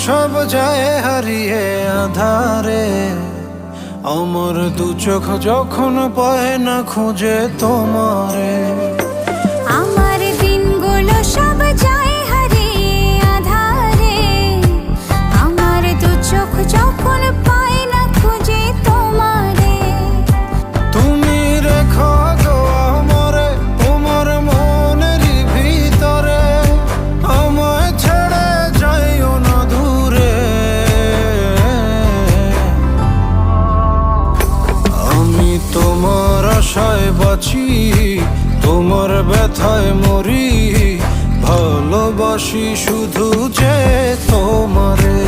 সব যায় হারিয়ে আধারে, আমার দু চোখ যখন পায় না খুঁজে তোমারে। আমার দিনগুলো সব যায় হারিয়ে আধারে, আমার দু চোখ যখন পায় না খুঁজে তোমারে। তুমি রেখো গো আমারে তোমার মনের ভিতরে, আমায় ছেড়ে যাইও না দূরে। আমি তোমার আশায় বাঁচি, তোমার ব্যথায় মরি, ভালোবাসি শুধু যে তোমারে।